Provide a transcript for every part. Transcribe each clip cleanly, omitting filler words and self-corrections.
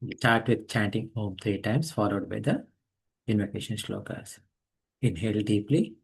Start with chanting Om 3 times, followed by the invocation shlokas. Inhale deeply.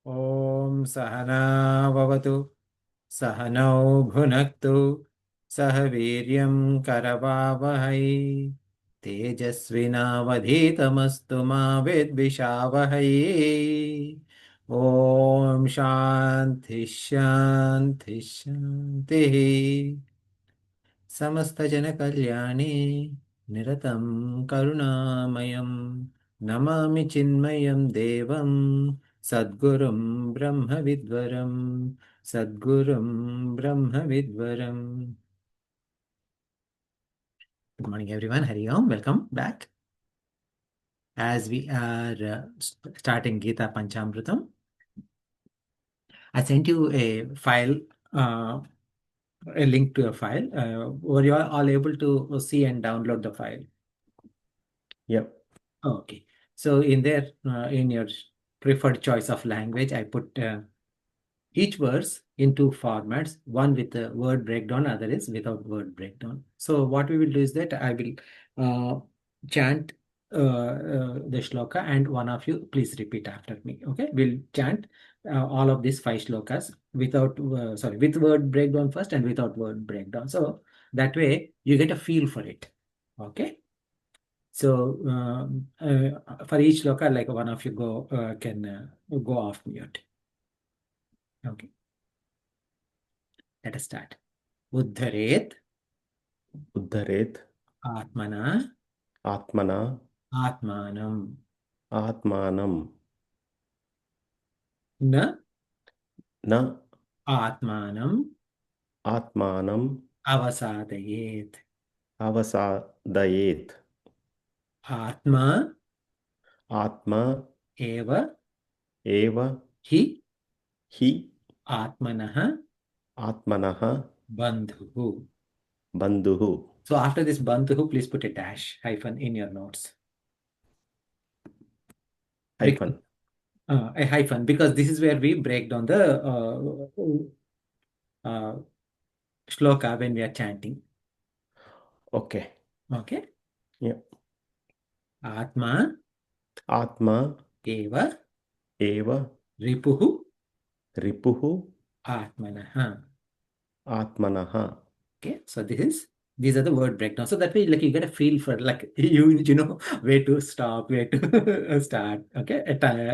Om Sahana Vavatu Sahanau Bhunaktu Sah Viryam Karavavahai Tejasvinavadhitamastu ma vidvishavahai. Om Shanti Shanti Shanti. समस्तजनकल्याणे निरतं करुणामयं Namami चिन्मयं देवं सद्गुरुं ब्रह्मविद्वरं सद्गुरुं ब्रह्मविद्वरम्. Good morning, everyone. Hari Om. Welcome back. As we are starting Gita Panchamrutam, I sent you a file, a link to a file. Were you all able to see and download the file? Yep. Okay. So in there, in your preferred choice of language, I put each verse in two formats, one with a word breakdown, other is without word breakdown. So what we will do is that I will chant the shloka, and one of you please repeat after me. Okay, we'll chant all of these 5 shlokas without with word breakdown first and without word breakdown. So that way you get a feel for it. Okay. So for each shloka, like one of you can go off mute. Okay, let us start. Uddharet Uddharet Atmana Atmana Atmanam Atmanam Na Na Atmanam Atmanam Avasādayet. Avasādayet. Atma Atma Eva Eva Hi Hi Atmanaha Atmanaha Bandhu. Bandhuhu. So after this Bandhu, please put a dash hyphen in your notes. Hyphen. A hyphen, because this is where we break down the shloka when we are chanting. Okay. Okay. Yep. Atma Atma Eva Eva Ripuhu Ripuhu Atmanaha. Atmanaha. Okay, so these are the word breakdown. So that way, like, you get a feel for, like, you know where to stop, where to start. Okay,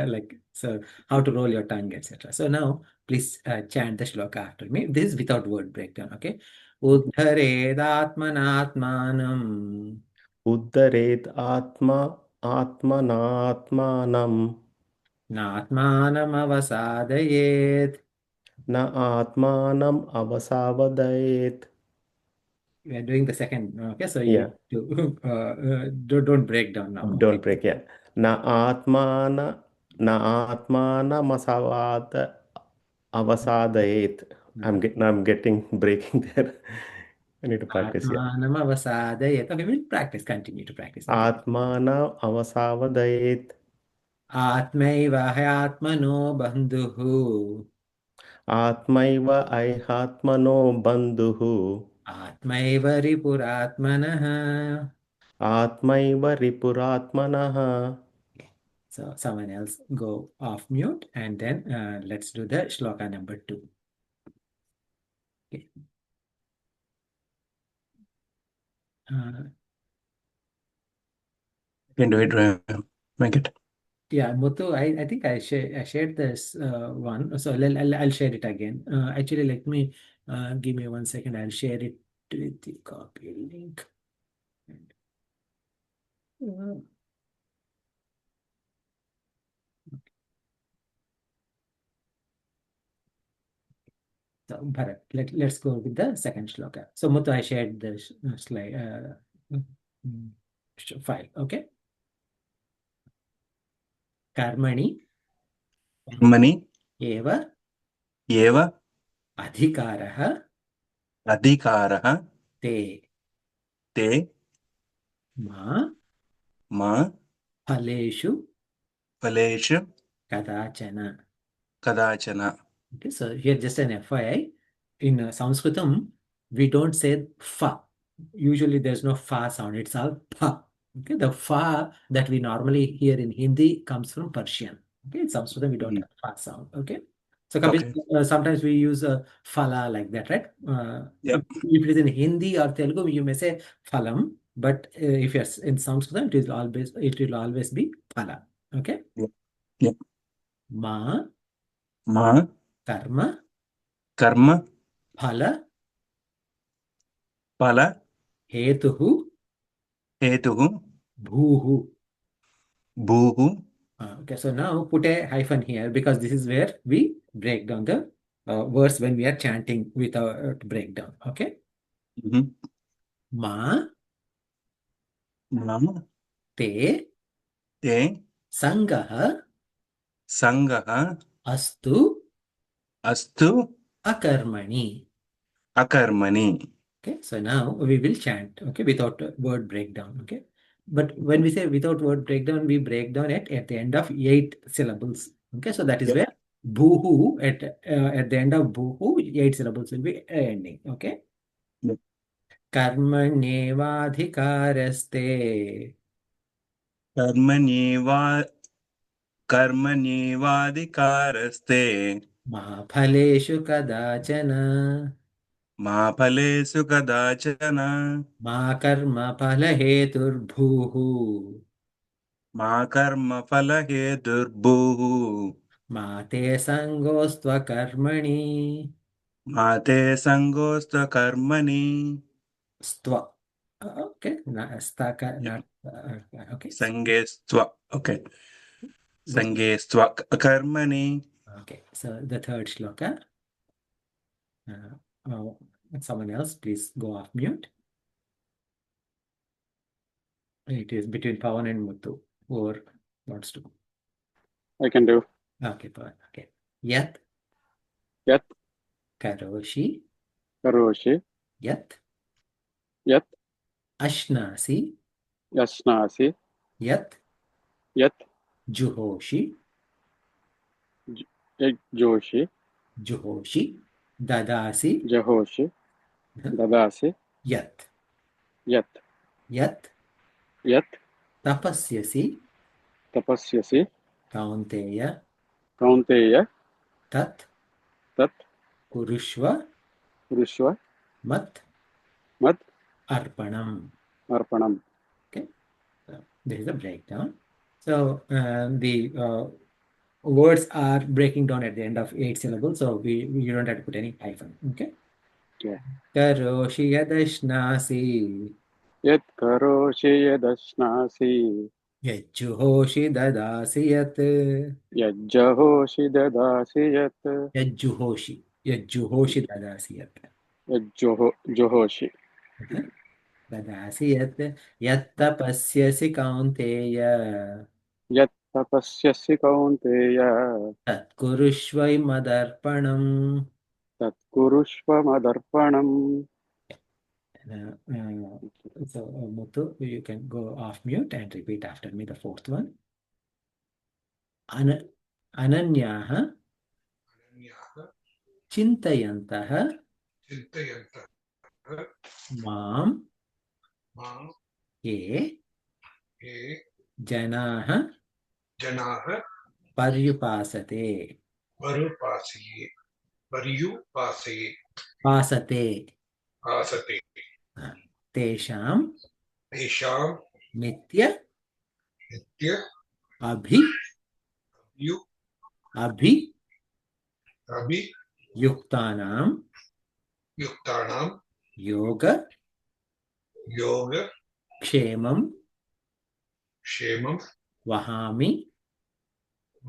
like, so how to roll your tongue, etc. So now please chant the shloka after me. This is without word breakdown. Okay. Uddharedātmanātmānaṁ Uddharet Atmanātmānaṁ nātmānamavasādayet. Na Atmanam Avasādayet. We are doing the second. Okay, so you Yeah. need to don't break down now. Okay. Don't break, yeah. Na Atmana Avasādayet. I'm getting breaking there. I need to practice, yeah. Ātmānamavasādayet. Okay, we'll practice. Continue to practice. Okay. Atmana Avasādayet. ātmaiva hyātmano bandhuh. Ātmaiva hyātmano bandhuhu. ātmaiva ripurātmanaḥ. Ātmaiva ripurātmanaḥ. So someone else go off mute, and then let's do the shloka number 2. Okay. Can do it, make it. Yeah, Muthu, I think I shared this one, so I'll share it again. Actually, let me give me 1 second. I'll share it with the copy link. So Bharat, let's go with the second shloka. So Muthu, I shared the slide file. Okay. Karmani Mani eva eva adhikarah adhikarah te te ma ma phaleshu phaleshu kadachana. kadachana. Okay, so here just an FYI. In Sanskritam, we don't say fa. Usually there's no fa sound. It's all pa. Okay, the fa that we normally hear in Hindi comes from Persian. Okay, in Sanskritam we don't have fa sound. Okay, so Okay. sometimes we use phala like that, right? Yep. If it is in Hindi or Telugu, you may say phalam, but if you're in Sanskritam, it will always be phala. Okay. Yep. Ma karma phala phala hetuhu hetuhu bhuhu. bhuhu. Okay, so now put a hyphen here because this is where we break down the verse when we are chanting without breakdown. Okay. Ma Ma te te sangaha sangaha astu astu akarmani. akarmani. Okay, so now we will chant, okay, without word breakdown. Okay, but when we say without word breakdown, we break down at the end of 8 syllables. Okay, so that is where bhuhu at the end of bhuhu 8 syllables will be ending. Okay. Yep. Karmanyevadhikaraste कर्मण्येवाधिकारस्ते ma phaleshu kadachana ma phalesu kadachana ma karma phalaheturbhuhu ma karma phalaheturbhuhu ma te sangostva karmani ma te sangosta karmani. stva. Okay, okay. Sangestva. Okay. Sangestva karmani. Okay, so the third shloka. Someone else, please go off mute. It is between Pawan and Muthu. Who wants to? I can do. Okay, Pawan. Okay. Yat karoshi Karoshi yat yat ashnasi yasnasi yat yat juhoshi joshi dadasi jahoshi dadasi yat yat tapasyasi tapasyasi kaunteya kaunteya tat tat kurushva rushva mat mad arpanam. arpanam. Okay, so this is a breakdown. So the words are breaking down at the end of 8 syllables, so you don't have to put any hyphen. Okay. Okay. Karoshi yadashnasi Yat karoshi yadashnasi yajjuhoshi dadasi yat yajjahoshi dadasi yat yajjuhoshi dadasi yat johoshi dadasi yat yattapasyasi kaunteya yat tapasyasi kaunteya tat kurushvai madarpanam. tat kurushva madarpanam. So Muthu, you can go off mute and repeat after me the fourth one. Ananyaha Chintayantaha Mam Ye Janaha जनाः पर्युपासते पर्युपासये पासते आसते तेषां तेषां नित्य नित्य अभि यु अभियुक्तानां युक्तानां योग योगक्षेमं क्षेमं वहामि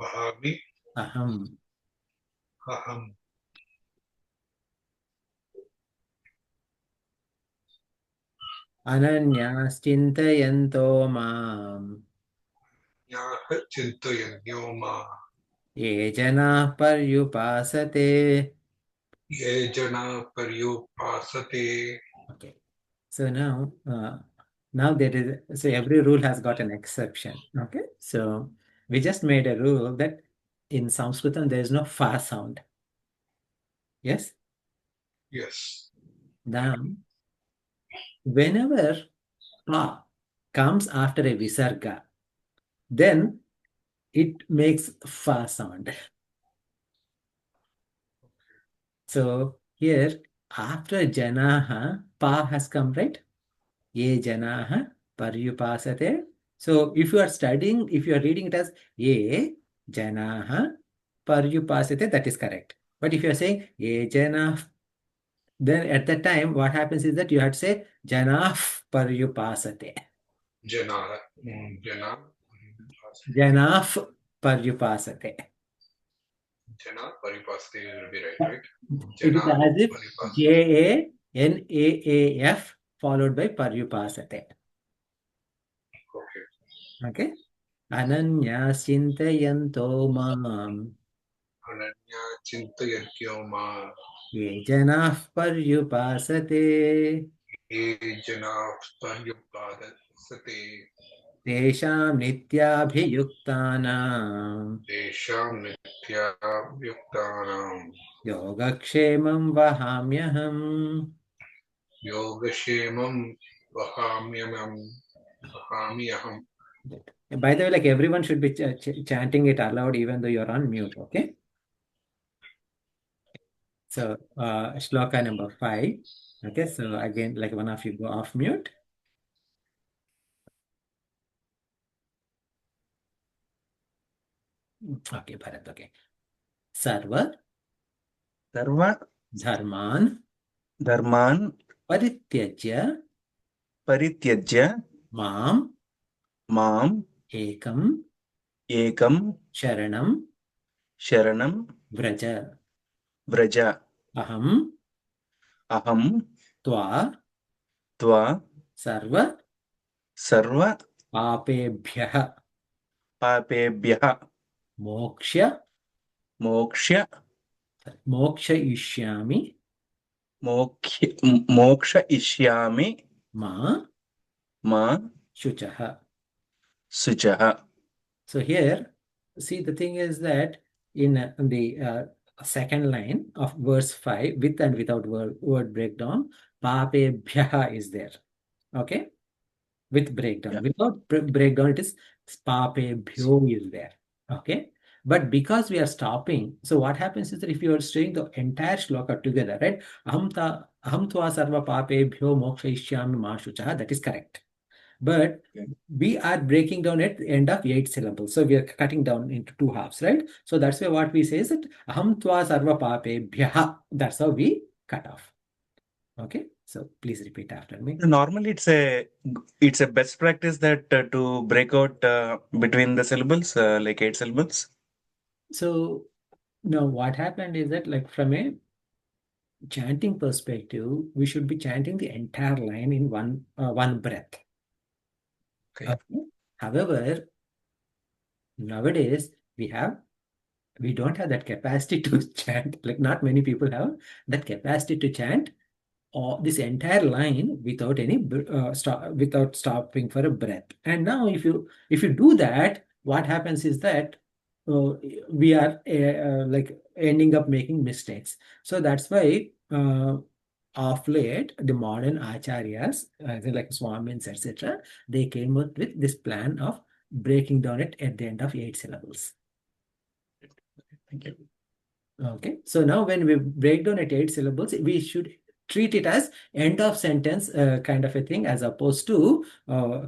वहामि अहम्. अहम्. अनन्याश्चिन्तयन्तो माम् याः चिन्तयन्यो मां ये जनाः पर्युपासते. ये जनाः पर्युपासते. Okay. So now there is, so every rule has got an exception. Okay. So we just made a rule that in Sanskritam there is no fa sound. Yes. Yes. Now, whenever pa comes after a visarga, then it makes fa sound. So here, after janaha, pa has come, right? Ye janaha paryupasate. So if you are studying, if you are reading it as ye janaha paryupasate, that is correct. But if you are saying ye janah, then at that time, what happens is that you have to say janah paryupasate. Janah. Janah paryupasate. Janah paripasate will be right? It is as if Janaf followed by paryupasate. Okay. Okay. Ananya chintayanto mam. Ananya chintayantyo ma. Ye janah paryupasate. Ye janah paryupasate. Tesham nityabhiyuktanam. Tesham nityabhyuktanam. Yogakshemam vahamyaham. Yogakshemam vahamyaham. By the way, like everyone should be chanting it aloud even though you're on mute, okay? So, shloka number 5. Okay, so again, like one of you go off mute. Okay, Bharat, okay. Sarva dharman parityajya mam ekam sharanam vraja aham tva sarva papebhyah mokshayishyami ma shuchah. So here, see, the thing is that in the second line of verse 5, with and without word breakdown, papebhyah is there. Okay? With breakdown. Yeah. Without breakdown, it is papebhyo is there. Okay? But because we are stopping, so what happens is that if you are saying the entire shloka together, right? Aham tva sarva papebhyo mokshayishyami ma shuchah, that is correct. But we are breaking down at the end of 8 syllables. So we are cutting down into 2 halves, right? So that's why what we say is that aham tva sarva papebhyah. That's how we cut off. Okay. So please repeat after me. Normally, it's a best practice that to break out between the syllables, like 8 syllables. So now what happened is that, like, from a chanting perspective, we should be chanting the entire line in one breath. Okay. However, nowadays we don't have that capacity to chant. Like, not many people have that capacity to chant this entire line without any without stopping for a breath. And now, if you do that, what happens is that we are like ending up making mistakes. So that's why of late the modern acharyas, like Swamins, etc., they came up with this plan of breaking down it at the end of 8 syllables. Thank you. Okay, so now when we break down at 8 syllables, we should treat it as end of sentence kind of a thing, as opposed to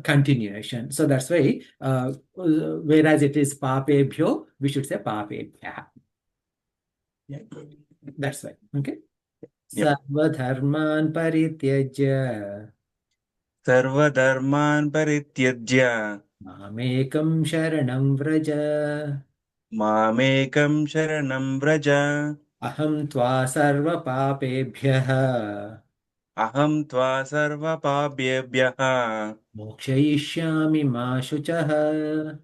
continuation. So that's why, whereas it is papebhyo, we should say papebhyah. Yeah. That's right. Okay. Yep. Sarvadharman parityajya Sarvadharman parityajya mamekam sharanam vraja mamekam sharanam vraja aham tva sarva papebhyah aham tva sarva pabhyebhyah mokshayishyami ma shuchah.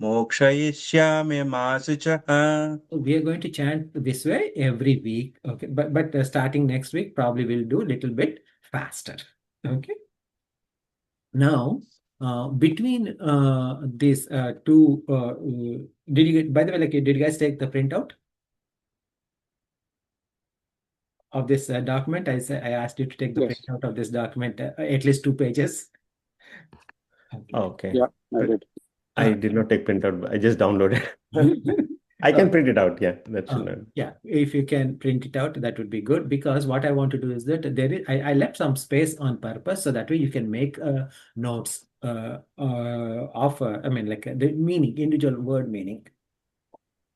mokshayishyami ma suchah. So we are going to chant this way every week. Okay, but starting next week, probably we'll do a little bit faster. Okay. Now, between these two, did you get, by the way, like, did you guys take the printout of this document? I asked you to take the Yes. printout of this document, at least 2 pages. Okay. Yeah, I did. I did not take printout. I just downloaded. I can print it out. Yeah, that should not. Yeah, if you can print it out, that would be good, because what I want to do is that I left some space on purpose, so that way you can make notes of I mean, like, the meaning, individual word meaning.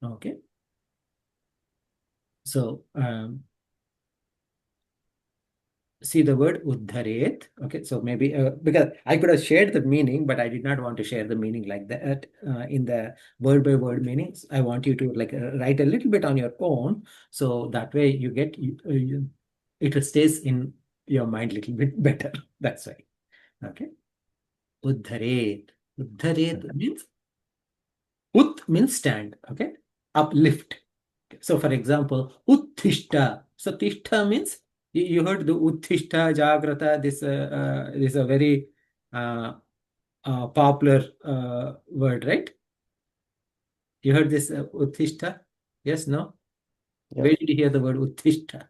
Okay. So see the word uddharet. Okay, so maybe because I could have shared the meaning, but I did not want to share the meaning like that in the word by word meanings. I want you to, like, write a little bit on your own, so that way you get it stays in your mind a little bit better. That's why. Okay. Uddharet. Uddharet means, ut means stand. Okay. Uplift. So for example, uttishta. So tishta means, you heard the uttishta jagrata. This is a very popular word, right? You heard this uttishta? Yes, no? Yeah. Where did you hear the word uttishta?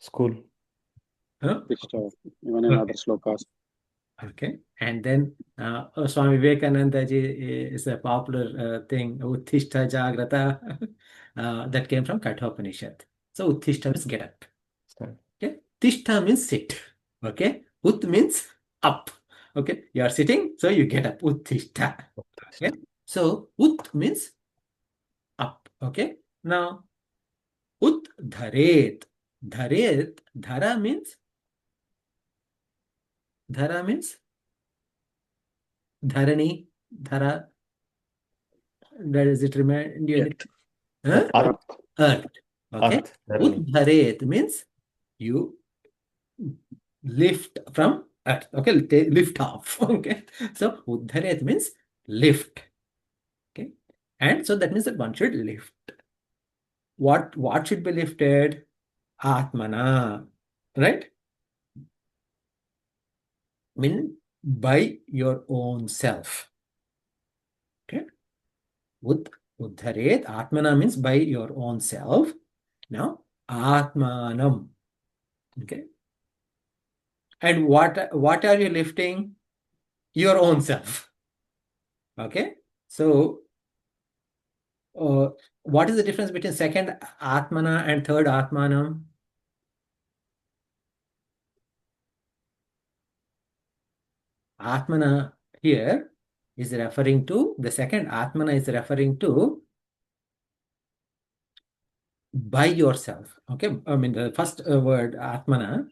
School. Huh? Even in other slokas. Okay. And then Swami Vivekananda ji is a popular thing, uttishta jagrata, that came from Kathopanishad. So uttishta means get up. Stand. Okay. Tishta means sit. Okay. Ut means up. Okay. You are sitting, so you get up. Uttishta. Okay. So ut means up. Okay. Now uddharet. Dharet. Dhara means dharani. Dhara. Does it remind you anything? Huh? Earth. Earth. Okay. Earth. Dharani. Uddharet means you lift from earth. Okay, lift off. Okay, so uddharet means lift. Okay, and so that means that one should lift. What should be lifted? Ātmana, right? Mean by your own self. Okay, uddharet. Ātmana means by your own self. Now ātmanam. Okay. And what are you lifting? Your own self. Okay. So what is the difference between second Atmana and third Atmanam? Atmana here is referring to, the second Atmana is referring to by yourself. Okay. I mean, the first word Atmana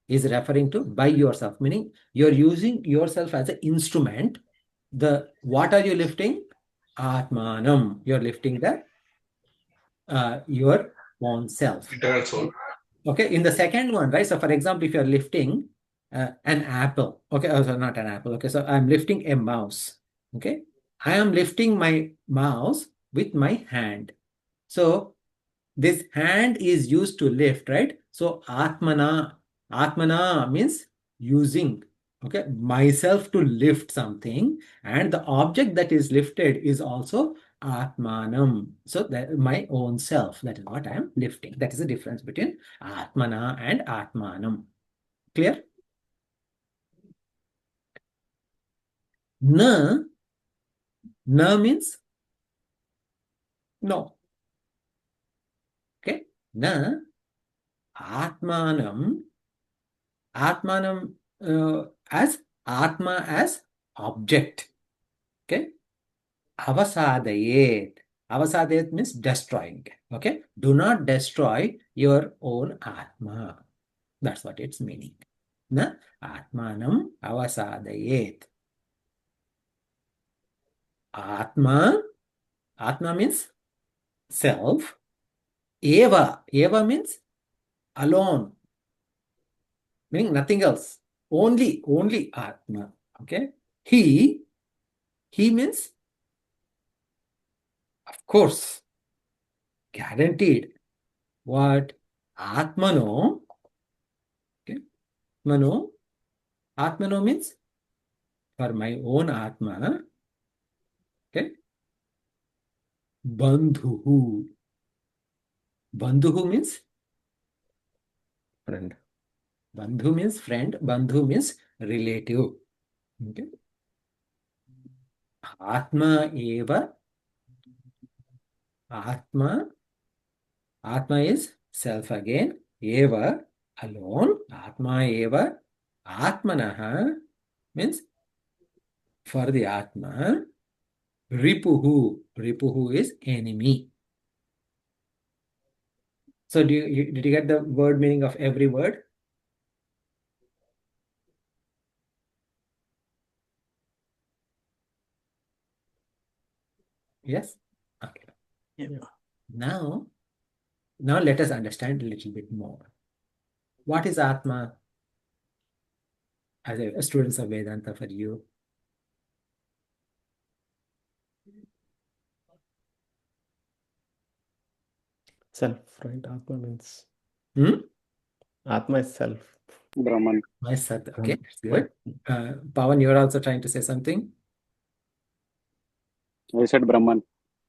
is referring to by yourself, meaning you're using yourself as an instrument. What are you lifting? Atmanam. You're lifting your own self. Internal soul. Okay, in the second one, right? So for example, if you're lifting an apple, okay, so not an apple, okay, so I'm lifting a mouse. Okay, I am lifting my mouse with my hand. So this hand is used to lift, right? So Atmana means using, okay, myself to lift something, and the object that is lifted is also Atmanam. So that my own self, that is what I am lifting. That is the difference between Atmana and Atmanam. Clear? Na, na means no. Okay. Na, Atmanam, Atmanam as Atma as object. Okay. Avasādayet. Avasādayet means destroying. Okay. Do not destroy your own Atma. That's what it's meaning. Na Atmanam avasādayet. Atma. Atma means self. Eva. Eva means alone. Meaning nothing else. Only Atma. Okay. He means, of course, guaranteed. What? Ātmano. Okay. Atmano means for my own Atma. Okay. Bandhuhu. Bandhuhu means Friend. Bandhu means friend. Bandhu means relative. Okay. Atma eva. Atma is self again. Eva, alone. Atma eva. Ātmanah means for the Atma. Ripuhu. Ripuhu is enemy. So did you get the word meaning of every word? Yes? Okay. Yeah. Now let us understand a little bit more. What is Atma? As a students of Vedanta for you. Self, right? Atma means. Hmm? Atma is self. Brahman. Nice. Okay, that's good. Pawan, you're also trying to say something? I said Brahman.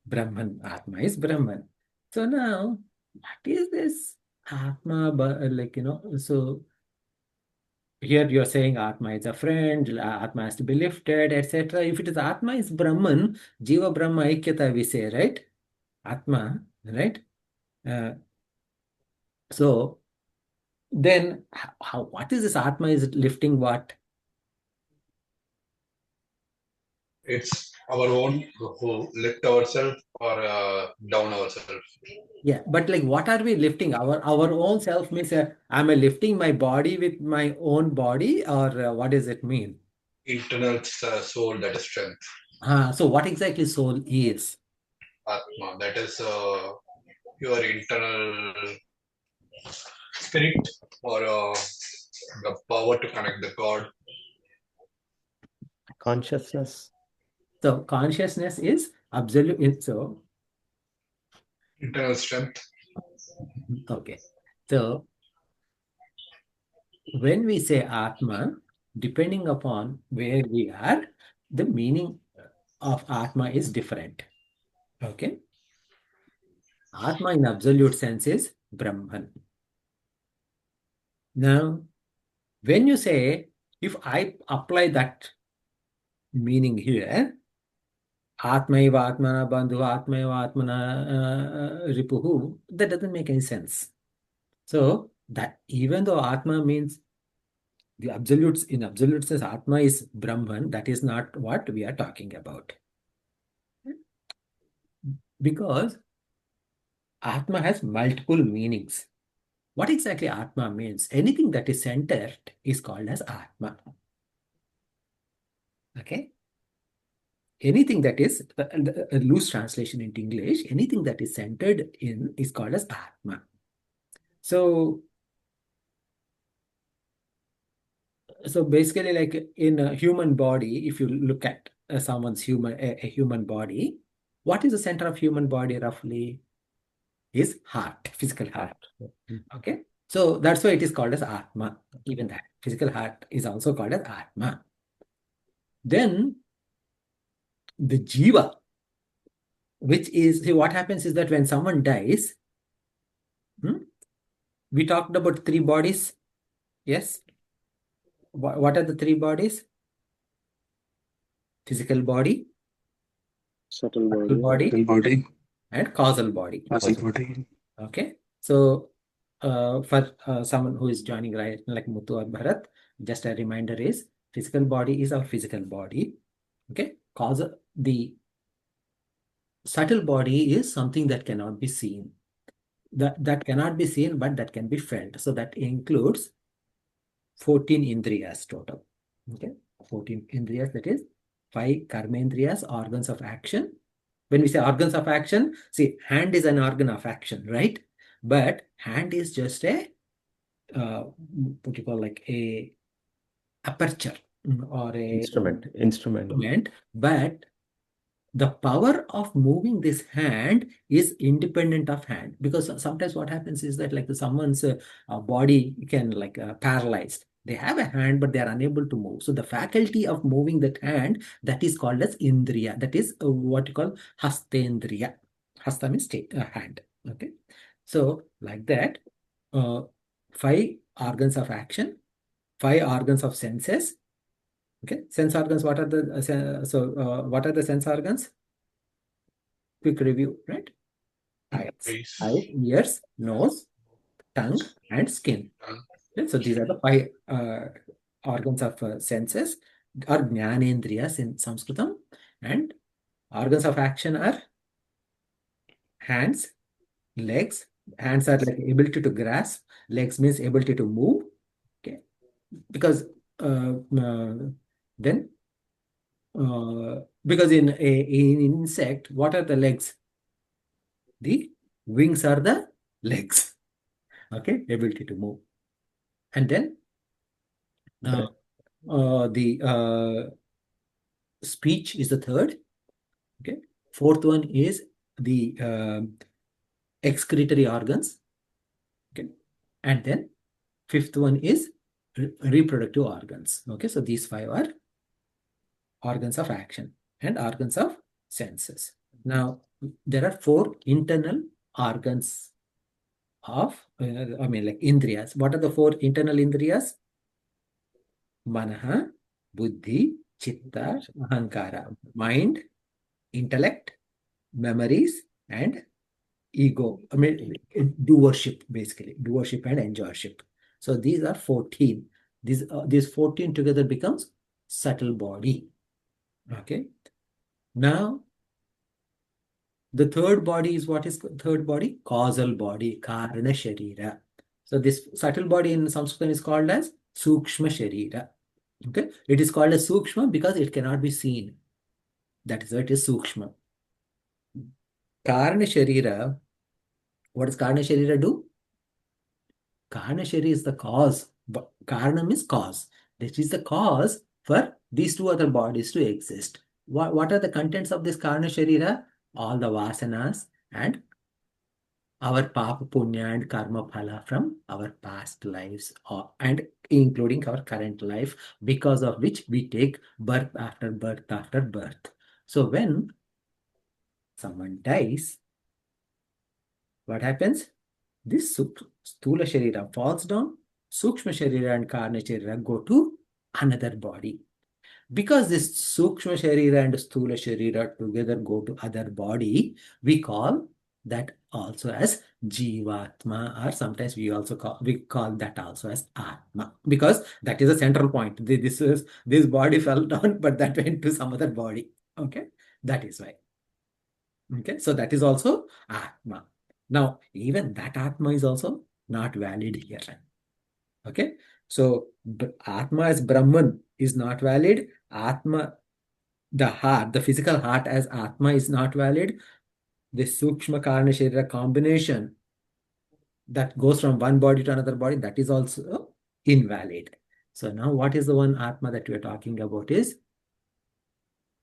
Brahman. Atma is Brahman. So now, what is this Atma? So here you're saying Atma is a friend, Atma has to be lifted, etc. If it is Atma is Brahman, Jiva Brahma Aikyata we say, right? Atma, right? So then what is this Atma is lifting what? It's our own who lift ourselves or down ourselves. Yeah, but like what are we lifting? Our own self means am I lifting my body with my own body, or what does it mean? Internal soul, that is strength. So what exactly soul is? Atma, that is your internal spirit or the power to connect the God. Consciousness. So consciousness is absolute. So Internal strength. okay. So when we say Atma, depending upon where we are, the meaning of Atma is different. Okay. Atma in absolute sense is Brahman. Now, when you say, if I apply that meaning here, ātmaiva ātmana bandhu, ātmaiva ātmana ripuhu, that doesn't make any sense. So that even though Atma means the absolute, in absolute sense, Atma is Brahman, that is not what we are talking about. Because Atma has multiple meanings. What exactly Atma means? Anything that is centered is called as Atma. Okay? Anything that is, a loose translation into English, anything that is centered in is called as Atma. So basically, like in a human body, if you look at someone's a human body, what is the center of human body roughly? Is heart, physical heart. Okay, so that's why it is called as Atma. Even that physical heart is also called as Atma. Then the Jiva, which is, see, what happens is that when someone dies, we talked about 3 bodies. Yes. What are the 3 bodies? physical body, Subtle subtle body. body, body, and causal body. muscle body. Okay, so for someone who is joining right like Muthu or Bharat, just a reminder is physical body is our physical body. Okay, the subtle body is something that cannot be seen. That cannot be seen, but that can be felt. So that includes 14 indriyas total. Okay, 14 indriyas, that is 5 karmendriyas, organs of action. When we say organs of action, see, hand is an organ of action, right? But hand is just a what you call like a aperture or a Instrument. But the power of moving this hand is independent of hand, because sometimes what happens is that like someone's body can like paralyzed. They have a hand, but they are unable to move. So the faculty of moving that hand, that is called as indriya. That is what you call hastendriya. Hasta means hand. Okay. So like that, 5 organs of action, 5 organs of senses. Okay. Sense organs, what are the, what are the sense organs? Quick review, right? Eyes, ears, nose, tongue, and skin. Okay, so these are the 5 organs of senses, or jnanendriyas in Sanskritam, and organs of action are hands, legs. Hands are like ability to grasp, legs means ability to move. Okay, because then because in insect, what are the legs? The wings are the legs. Okay, ability to move. And then the speech is the third. Okay, 4th one is the excretory organs. Okay, and then 5th one is reproductive organs. Okay, so these 5 are organs of action and organs of senses. Now, there are 4 internal organs of, like indriyas. What are the 4 internal indriyas? Manaha, buddhi, chitta, ahankara. Mind, intellect, memories, and ego. Doership, basically. Doership and enjoyship. So these are 14. These 14 together becomes subtle body. Okay. Now, the third body is, what is the third body? Causal body, karana sharira. So this subtle body in Sanskrit is called as sukshma sharira. Okay, it is called as sukshma because it cannot be seen. That is why it is sukshma. Karana sharira. What does karana sharira do? Karana sharira is the cause. Karana means cause. This is the cause for these 2 other bodies to exist. What are the contents of this karana sharira? All the vasanas and our papa punya and karma phala from our past lives, and including our current life, because of which we take birth after birth after birth. So when someone dies, what happens? This sthula sharira falls down, sukshma sharira and karana sharira go to another body. Because this sukshma sharira and sthula sharira together go to other body, we call that also as jivatma, or sometimes we call that also as atma, because that is the central point. This body fell down, but that went to some other body. Okay, that is why. Okay, so that is also atma. Now, even that atma is also not valid here. Okay, so atma as Brahman is not valid. Atma, the heart, the physical heart as atma is not valid. The sukshma karana sharira combination that goes from one body to another body, that is also invalid. So now what is the one atma that we are talking about is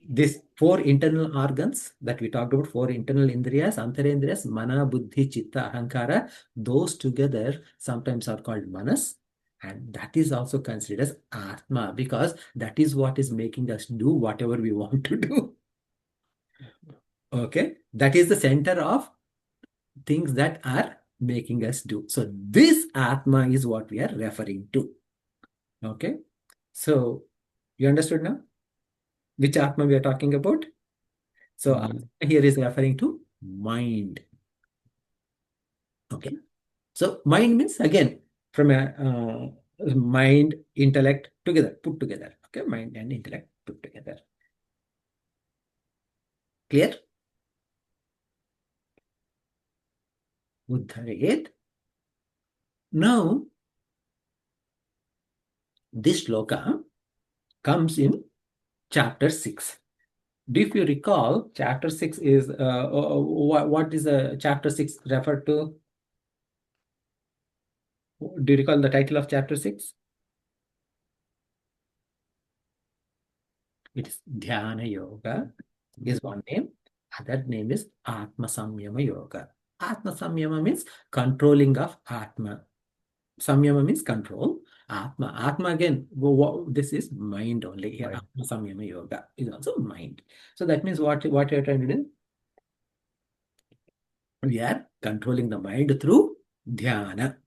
these 4 internal organs that we talked about, 4 internal indriyas, antarendriyas, mana, buddhi, chitta, ahankara. Those together sometimes are called manas. And that is also considered as atma, because that is what is making us do whatever we want to do. Okay, that is the center of things that are making us do. So this atma is what we are referring to. Okay, so you understood now? Which Atma we are talking about? So Atma here is referring to mind. Okay. So mind means again from a mind, intellect together, put together. Okay, mind and intellect put together. Clear? Uddharedātmanātmānaṁ. Now, this shloka comes in chapter 6. If you recall, chapter 6 is, what is the chapter 6 referred to? Do you recall the title of chapter 6? It is Dhyana Yoga is one name. Other name is Atma Samyama Yoga. Atma Samyama means controlling of Atma. Samyama means control. Atma again, this is mind only here. Mind. Atma Samyama Yoga is also mind. So that means what you are trying to do? We are controlling the mind through dhyana.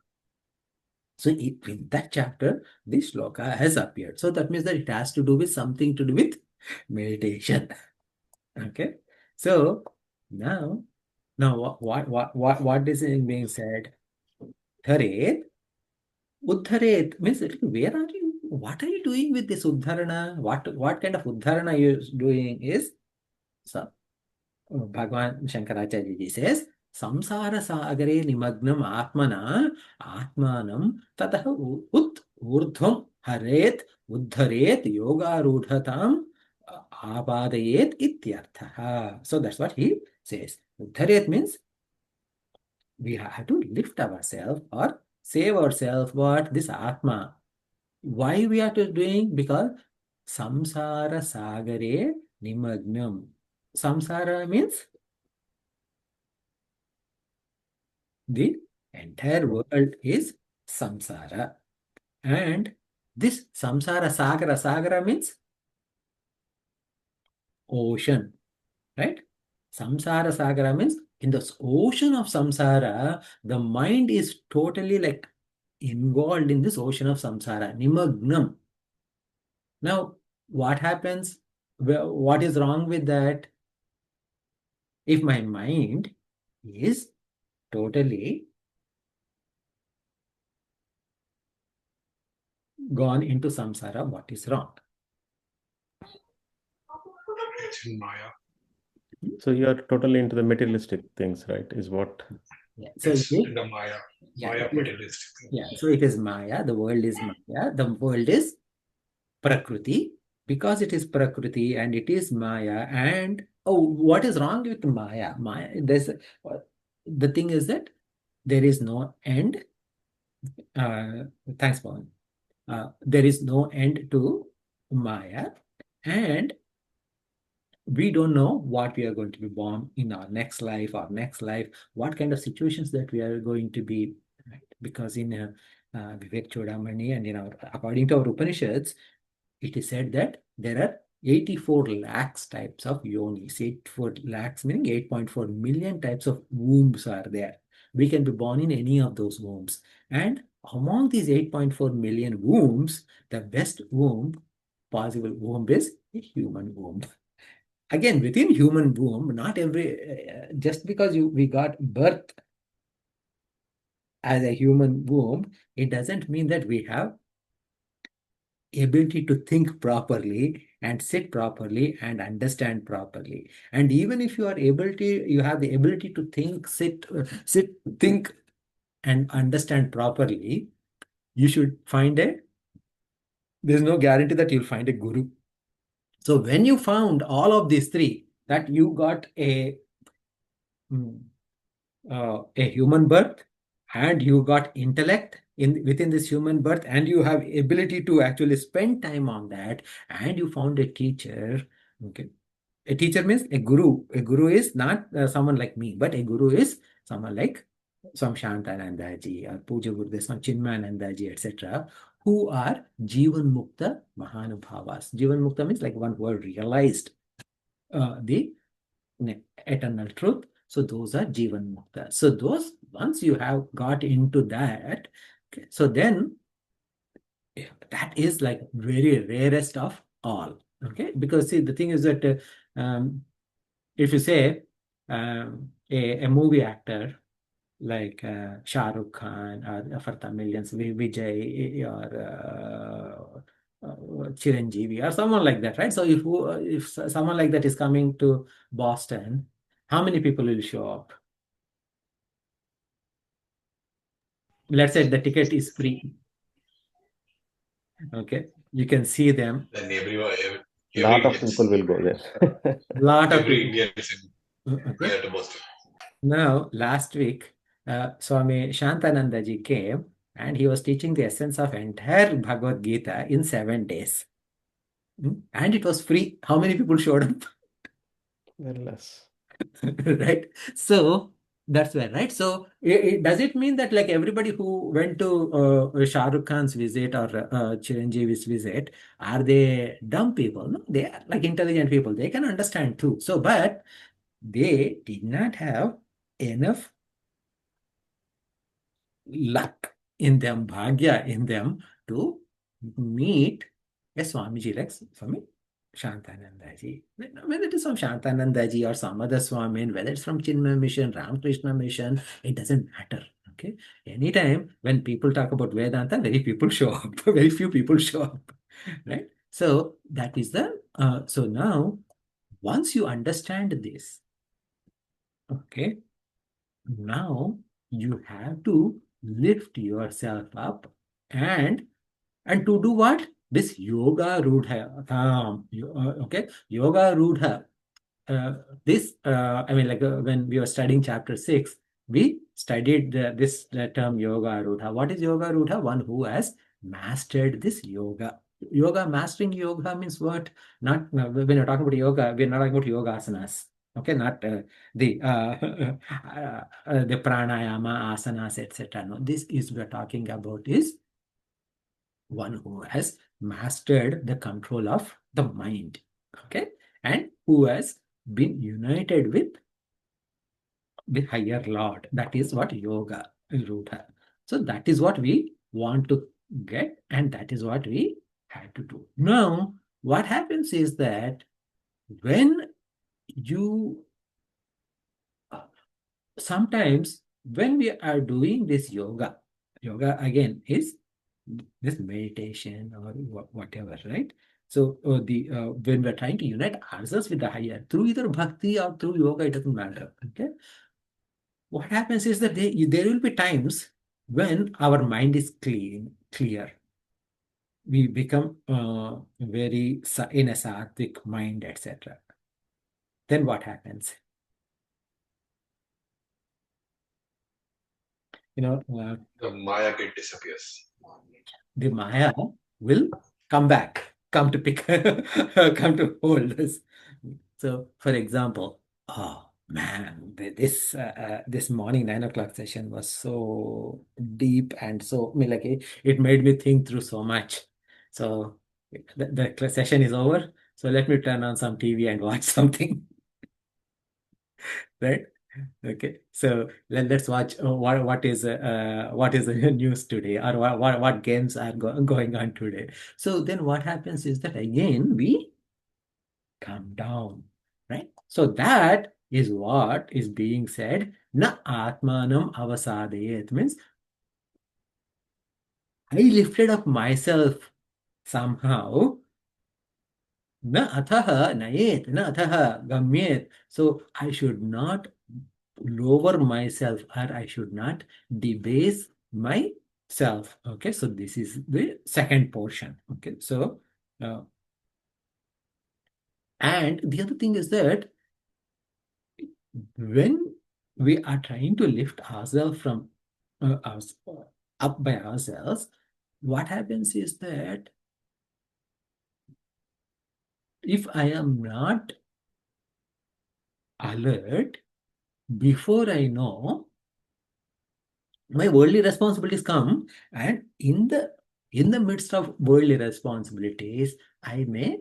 So in that chapter, this shloka has appeared. So that means that it has to do with something to do with meditation. Okay. So now what is being said? Uddharet means where are you? What are you doing with this uddharana? What kind of uddharana you doing is? So Bhagavan Shankaracharya ji says, samsara sagare nimagnam atmana ātmānam tataha urdhvam haret uddharet yoga rudhatam āpādayet ityarthaha. So that's what he says. Uddharet means we have to lift ourselves or save ourselves. What? This Atma. Why we are doing? Because samsara sagare nimagnam. Samsara means the entire world is samsara. And this samsara sagara means ocean, right? Samsara sagara means in this ocean of samsara, the mind is totally like involved in this ocean of samsara, nimagnam. Now, what happens? What is wrong with that? If my mind is totally gone into samsara, what is wrong? It's in Maya. So you are totally into the materialistic things, right? Is what? Yeah. So It's it is, in the Maya. yeah, Maya it is- materialistic. yeah. So it is Maya. The world is Maya. The world is Prakriti. Because it is Prakriti and it is Maya. And what is wrong with Maya? Maya. The thing is that there is no end. Thanks, Pawan. There is no end to Maya, and we don't know what we are going to be born in our next life, what kind of situations that we are going to be, right? Because in Vivek Chodamani and according to our Upanishads, it is said that there are 84 lakhs types of yonis. 84 lakhs meaning 8.4 million types of wombs are there. We can be born in any of those wombs. And among these 8.4 million wombs, the best possible womb is a human womb. Again, within human womb, not every, just because we got birth as a human womb, it doesn't mean that we have ability to think properly and sit properly and understand properly. And even if you are you have the ability to think, think and understand properly, you should find there's no guarantee that you'll find a guru. So when you found all of these three, that you got a human birth, and you got intellect within this human birth, and you have ability to actually spend time on that, and you found a teacher. Okay, a teacher means a guru. A guru is not someone like me, but a guru is someone like some Shantanandaji or Puja Gurudev, some Chinmayanandaji, etc., who are Jivan Mukta Mahanubhavas. Jivan Mukta means like one who have realized the eternal truth. So those are Jivan Mukta. So those, once you have got into that, okay, so then that is like very rarest of all. Okay, because see, the thing is that if you say a movie actor like Shah Rukh Khan or for Tamilians, Vijay or Chiranjeevi or someone like that, right? So if someone like that is coming to Boston, how many people will show up? Let's say the ticket is free. Okay, you can see them. Then everyone, every Lot of Indians, people will go there. Lot of every people. Indians Okay. here to Boston. Now, last week, Swami Shantanandaji came and he was teaching the essence of entire Bhagavad Gita in 7 days. And it was free. How many people showed up? Very less. Right? So that's where, right? So does it mean that like everybody who went to Shah Rukh Khan's visit or Chiranjeevi's visit, are they dumb people? No, they are like intelligent people. They can understand too. So, but they did not have enough luck in them, bhagya in them to meet a Swamiji like Swami Shantanandaji. Whether it is from Shantanandaji or some other Swami, whether it's from Chinmaya Mission, Ramakrishna Mission, it doesn't matter. Okay. Anytime when people talk about Vedanta, very people show up, very few people show up. Right. So that is the so now once you understand this, okay, now you have to lift yourself up and to do what? This yoga rudha. Okay, yoga rudha. This I mean, like when we were studying chapter 6, we studied this term yoga rudha. What is yoga rudha? One who has mastered this yoga. Yoga, mastering yoga means what? Not when you're talking about yoga, we're not talking about yoga asanas. Okay, not the pranayama, asanas, etc. No, this is we're talking about is one who has mastered the control of the mind, okay, and who has been united with the higher Lord. That is what yoga rudha. So that is what we want to get, and that is what we had to do. Now, what happens is that when you sometimes when we are doing this yoga again is this meditation or whatever, right? So when we're trying to unite ourselves with the higher through either bhakti or through yoga, it doesn't matter. Okay, what happens is that there will be times when our mind is clear. We become very in a sattvic mind, etc. Then what happens? The Maya gate disappears. The Maya will come back, come to pick, come to hold us. So, for example, oh man, this morning 9 o'clock session was so deep and so, I mean, like it made me think through so much. So the session is over. So let me turn on some TV and watch something. Right? Okay, so let's watch what is the news today, or what games are going on today. So then what happens is that again we come down, right? So that is what is being said. Nātmānamavasādayet means I lifted up myself somehow. Na athaha nayet, na athaha gamyet. So I should not lower myself, or I should not debase myself. Okay, so this is the second portion. Okay, so and the other thing is that when we are trying to lift ourselves from up by ourselves, what happens is that if I am not alert, before I know, my worldly responsibilities come, and in the midst of worldly responsibilities, I may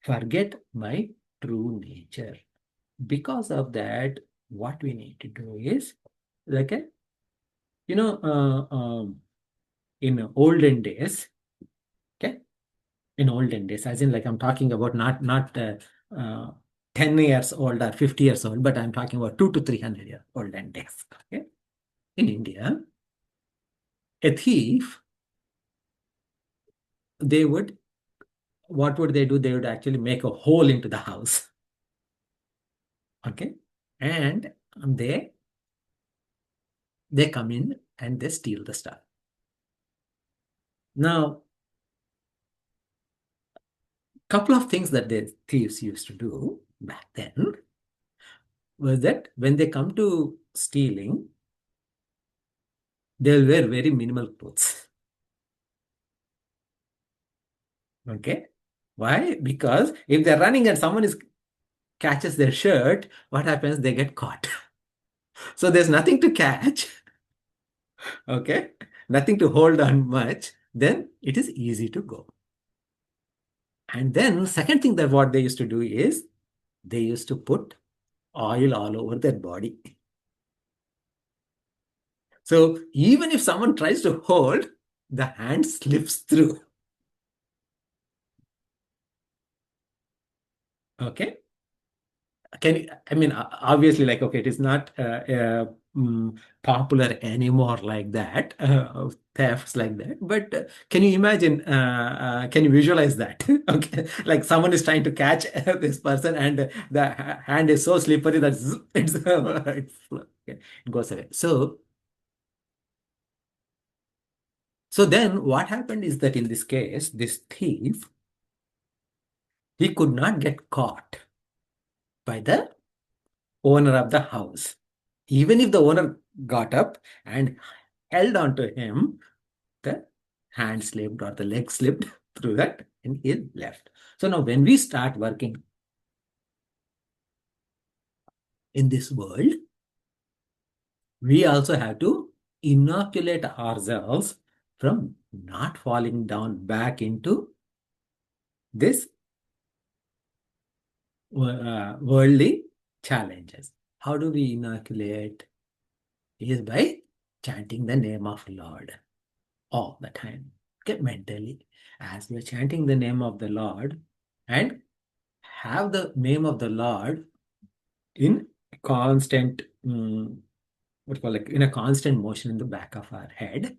forget my true nature. Because of that, what we need to do is, like in olden days, okay, in olden days, as in like I'm talking about not 10 years old or 50 years old, but I'm talking about 200 to 300 years olden days. Okay? In India, a thief, what would they do? They would actually make a hole into the house. Okay? And they come in and they steal the stuff. Now, couple of things that the thieves used to do back then was that when they come to stealing, they'll wear very minimal clothes. Okay? Why? Because if they're running and someone catches their shirt, what happens? They get caught. So there's nothing to catch. Okay? Nothing to hold on much. Then it is easy to go. And then second thing that what they used to do is they used to put oil all over their body. So even if someone tries to hold, the hand slips through. Okay? I mean, obviously, like, okay, it is not popular anymore like that, thefts like that. But can you imagine, can you visualize that? Okay, like someone is trying to catch this person and the hand is so slippery that it goes away. So then what happened is that in this case, this thief, he could not get caught by the owner of the house. Even if the owner got up and held on to him, the hand slipped or the leg slipped through that and he left. So now when we start working in this world, we also have to inoculate ourselves from not falling down back into this worldly challenges. How do we inoculate? It is by chanting the name of Lord all the time. Okay, mentally. As we are chanting the name of the Lord and have the name of the Lord in constant, in a constant motion in the back of our head.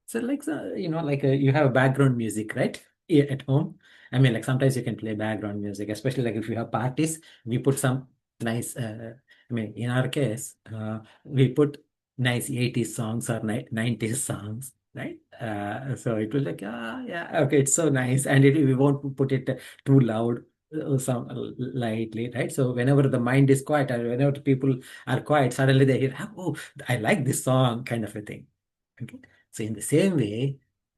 So like, you have background music, right? At home. I mean, like sometimes you can play background music, especially like if you have parties, we put some nice, in our case, we put nice 80s songs or 90s songs, right? So it will like, yeah, okay, it's so nice. And we won't put it too loud, some lightly, right? So whenever the mind is quiet or whenever people are quiet, suddenly they hear, oh, I like this song, kind of a thing. Okay. So in the same way,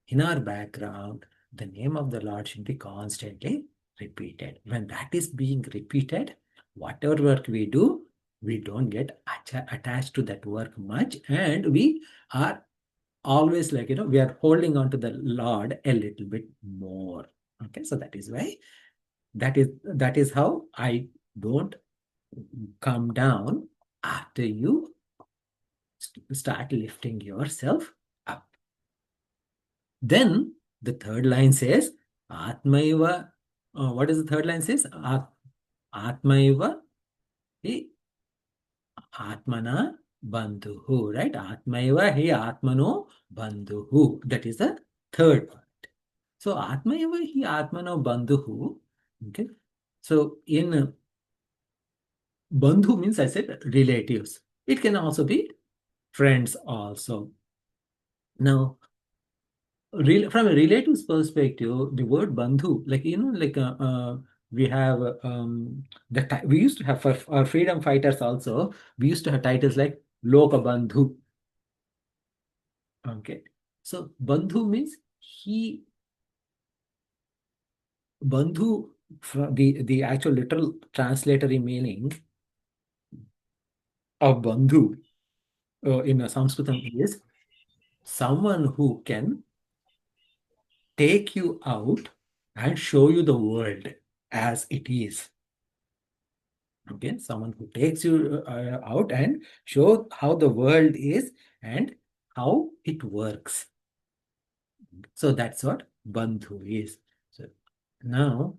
in our background, the name of the Lord should be constantly repeated. When that is being repeated, whatever work we do, we don't get attached to that work much, and we are always like, we are holding on to the Lord a little bit more. Okay, so that is why, that is how I don't come down after you start lifting yourself up. Then the third line says, ātmaiva. What is the third line says? ātmaiva hi ātmana bandhuhu, right? ātmaiva hi ātmano bandhuhu. That is the third part. So ātmaiva hi ātmano bandhuhu. Okay. So in bandhu means, I said, relatives. It can also be friends also. Now, from a relatives perspective, the word bandhu, like, we have we used to have, for our freedom fighters also, we used to have titles like Loka Bandhu. Okay. So bandhu means bandhu, the actual literal translatory meaning of bandhu in Sanskritam is someone who can take you out and show you the world as it is. Okay, someone who takes you out and show how the world is and how it works. So that's what bandhu is. So Now,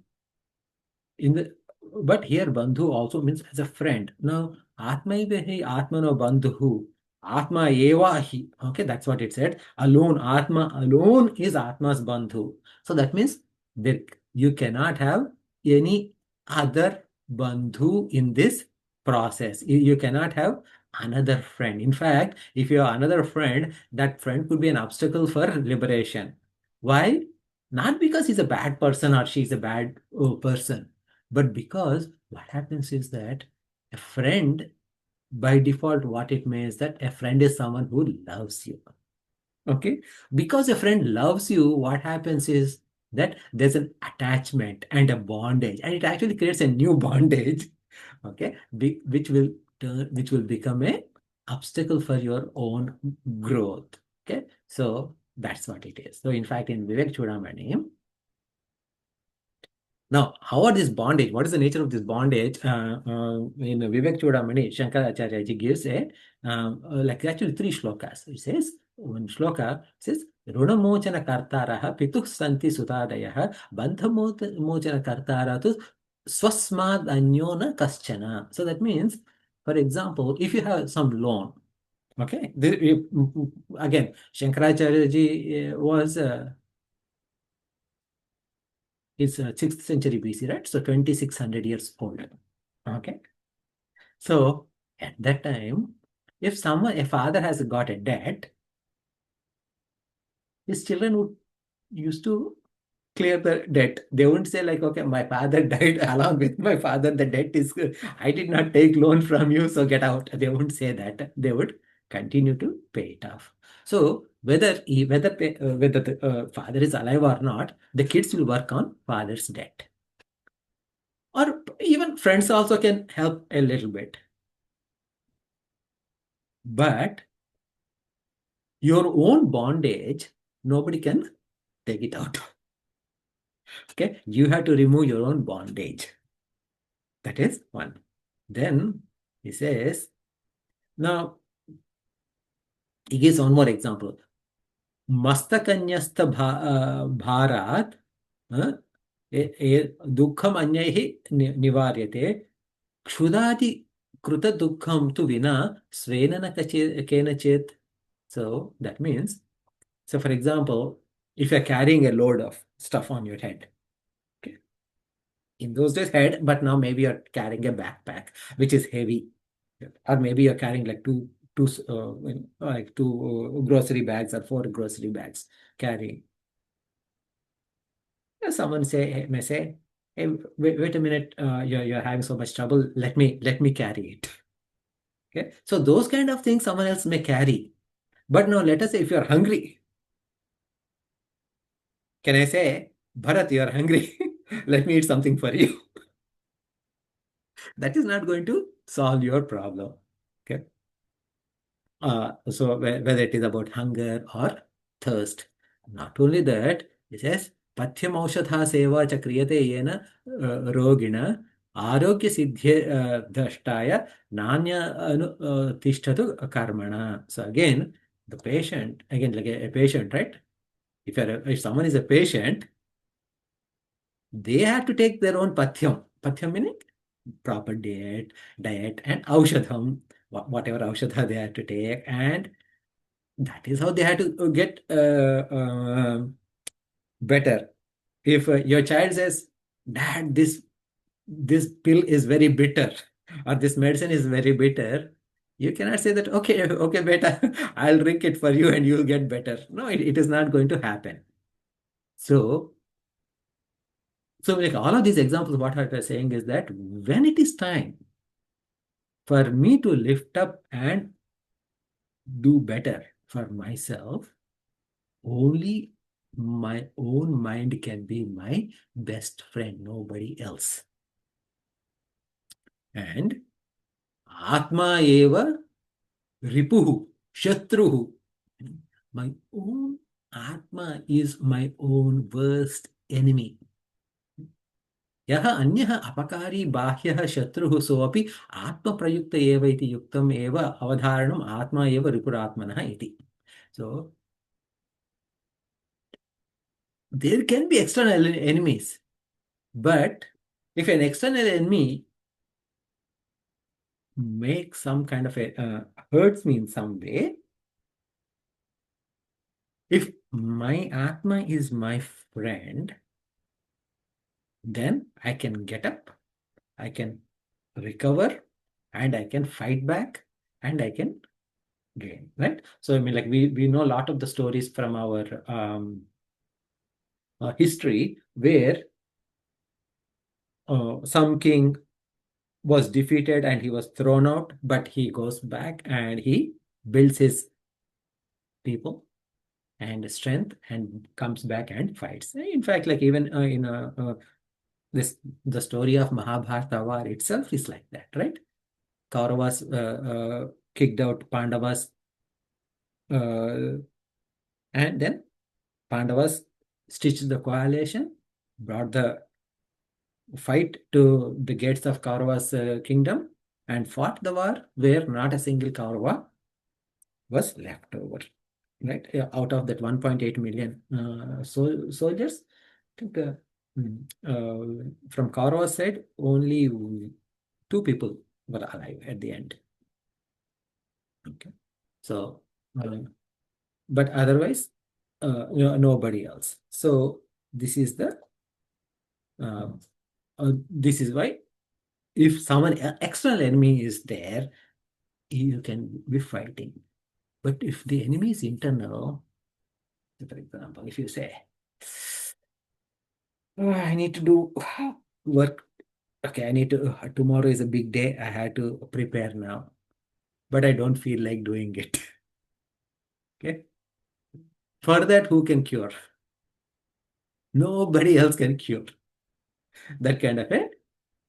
but here bandhu also means as a friend. Now, ātmaiva hi ātmano bandhu. Atma eva hi. Okay, that's what it said. Alone, Atma alone is Atma's bandhu. So that means that you cannot have any other bandhu in this process. You cannot have another friend. In fact, if you have another friend, that friend could be an obstacle for liberation. Why? Not because he's a bad person or she's a bad person, but because what happens is that a friend, by default, what it means that a friend is someone who loves you. Okay? Because a friend loves you, what happens is that there's an attachment and a bondage, and it actually creates a new bondage, okay, which will become a obstacle for your own growth. Okay, so that's what it is. So in fact, in Vivek Chudamani, now, how are this bondage? What is the nature of this bondage? In Vivek Chudamani, Shankaracharya gives like actually 3 shlokas. He says, one shloka says, Runamochana kartaraha pituh santi sutadayaha bandhamochana kartaratu swasmad anyona kaschana. So that means, for example, if you have some loan, okay, again, Shankaracharya ji was is 6th century BC, right? So 2600 years old. Okay. So at that time, if a father has got a debt, his children used to clear the debt. They wouldn't say like, okay, my father died along with my father. The debt is, I did not take loan from you, so get out. They wouldn't say that. They would continue to pay it off. So whether the father is alive or not, the kids will work on father's debt. Or even friends also can help a little bit. But your own bondage, nobody can take it out. Okay, you have to remove your own bondage. That is one. Then he says, now he gives one more example. Mastakanyastha bharat dukham anyaihi nivaryate kshudati kruta dukham tu vina svenana kenachet. So that means, so for example, if you're carrying a load of stuff on your head, okay, in those days head, but now maybe you're carrying a backpack which is heavy, or maybe you're carrying like two grocery bags or 4 grocery bags carrying. Someone may say, hey, wait a minute, you're having so much trouble, let me carry it. Okay, so those kind of things someone else may carry. But now let us say if you're hungry, can I say, Bharat, you're hungry, let me eat something for you? That is not going to solve your problem. Okay. So whether it is about hunger or thirst. Not only that, it says, Pathyam aushadha seva cha kriyate yena rogina arogya siddhya dashtaya nanya tishtatu karmana. So again, the patient, again like a patient, right? If someone is a patient, they have to take their own pathyam. Pathyam meaning proper diet and aushadham, whatever aushadha they have to take, and that is how they have to get better. If your child says, Dad, this pill is very bitter, or this medicine is very bitter, you cannot say that, okay, beta, I'll drink it for you and you'll get better. No, it is not going to happen. So like all of these examples, what I was saying is that when it is time for me to lift up and do better for myself, only my own mind can be my best friend, nobody else. And ātmaiva ripuhu shatruhu. My own Atma is my own worst enemy. Yaha anyaha apakari bahyah shatruhu soapi atma prayukta eva iti yuktam eva avadharanam atma eva ripurātmanaḥ iti. So there can be external enemies, But if an external enemy makes some kind of a hurts me in some way, if my Atma is my friend, then I can get up, I can recover, and I can fight back, and I can gain, right? So I mean, like we know a lot of the stories from our history where some king was defeated and he was thrown out, but he goes back and he builds his people and strength and comes back and fights. In fact, like even in the story of Mahabharata war itself is like that, right? Kauravas kicked out Pandavas, and then Pandavas stitched the coalition, brought the fight to the gates of Kauravas kingdom, and fought the war where not a single Kaurava was left over. Right, out of that 1.8 million soldiers, I think from Kaurava's side, only 2 people were alive at the end. Okay, so but otherwise, nobody else. So this is the this is why if someone external enemy is there, you can be fighting. But if the enemy is internal, for example, if you say, "Oh, I need to do work. Okay, I need to, tomorrow is a big day. I had to prepare now, but I don't feel like doing it." Okay. For that, who can cure? Nobody else can cure that kind of a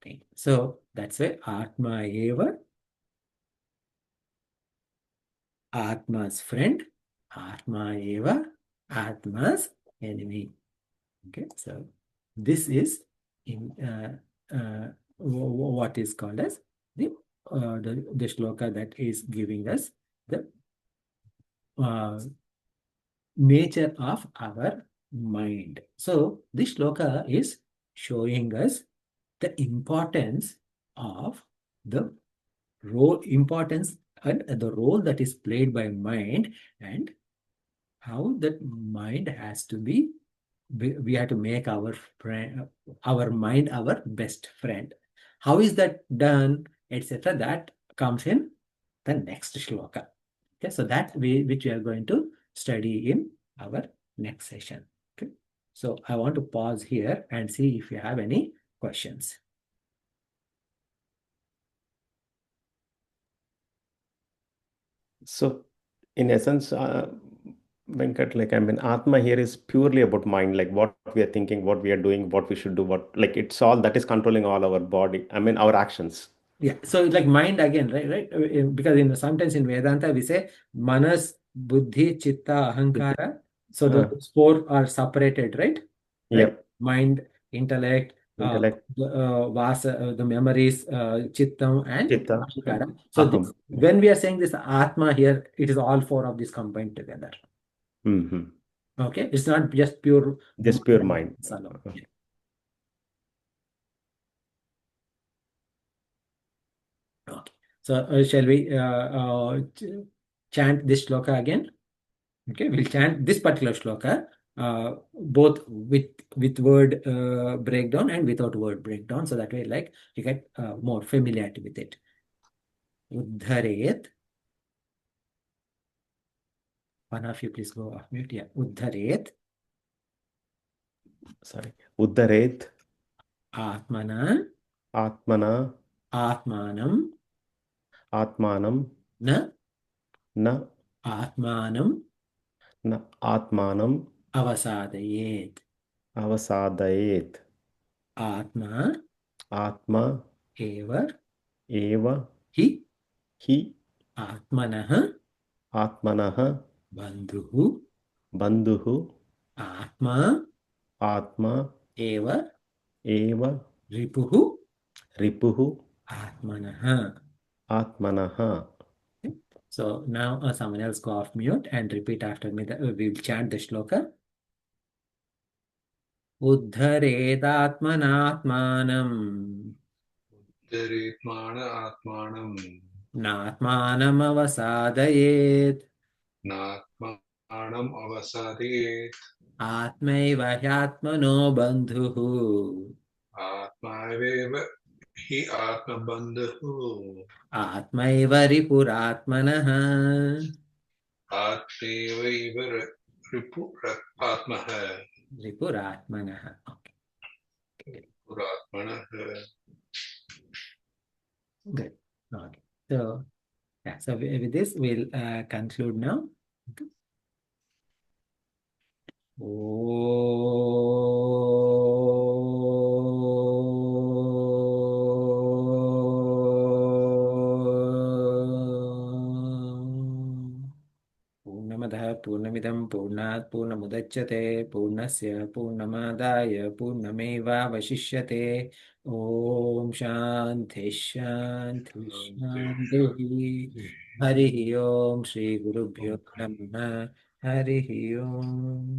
thing. So that's why ātmaiva, Atma's friend, ātmaiva, Atma's enemy. Okay, so this is in what is called as the shloka that is giving us the nature of our mind. So this shloka is showing us the importance of the importance and the role that is played by mind, and how that mind has to be, we have to make our friend, our mind our best friend. How is that done, etc.? That comes in the next shloka. Okay, so that which we are going to study in our next session. Okay, so I want to pause here and see if you have any questions. So, in essence, Venkat, like I mean, Atma here is purely about mind, like what we are thinking, what we are doing, what we should do, what like it's all that is controlling all our body. I mean, our actions. Yeah, so like mind again, right? Because sometimes in Vedanta we say manas, buddhi, chitta, ahankara. So those 4 are separated, right? Yeah. Mind, intellect, Intellect, the memories, chittam, and chitta, ahankara. So aham. when we are saying this Atma here, it is all 4 of these combined together. Mhm. Okay, it's not just pure Just pure mind. alone. Yeah. Okay, so shall we chant this shloka again? Okay, we'll chant this particular shloka both with word breakdown and without word breakdown, so that way like you get more familiarity with it. Uddharet. One of you please go off mute. Yeah, uddharet. Sorry. Uddharet Ātmana. Atmana Ātmanam. Atmanam Na. Na Ātmanam. Na Atmanam Avasādayet. Avasādayet. Ātma. Atma Eva. Eva Hi. Hi Ātmanah. Atmanah Bandhuhu. Bandhuhu Ātma. Atma Eva. Eva Ripuhu. Ripuhu Ātmanah. Atmanah. So now someone else go off mute and repeat after me. We'll chant the shloka. uddharedātmanātmānaṁ, uddharedātmanātmānaṁ, nātmānamavasādayet, nātmānamavasādayet, ātmaiva hyātmano bandhuः, ātmaiva hi ātmabandhu, ātmaiva ripurātmanaḥ, ātmaiva ripurātmanaḥ, ripurātmanaḥ. Okay, ripurātmanaḥ. good. Okay. So, yeah, so with this, we'll conclude now. पूर्णमदः पूर्णमिदं पूर्णात् पूर्णमुदच्यते पूर्णस्य पूर्णमादाय पूर्णमेवावशिष्यते ॐ शान्ति शान्ति शान्तिः हरिः ओं श्रीगुरुभ्यो नमः हरिः ओम्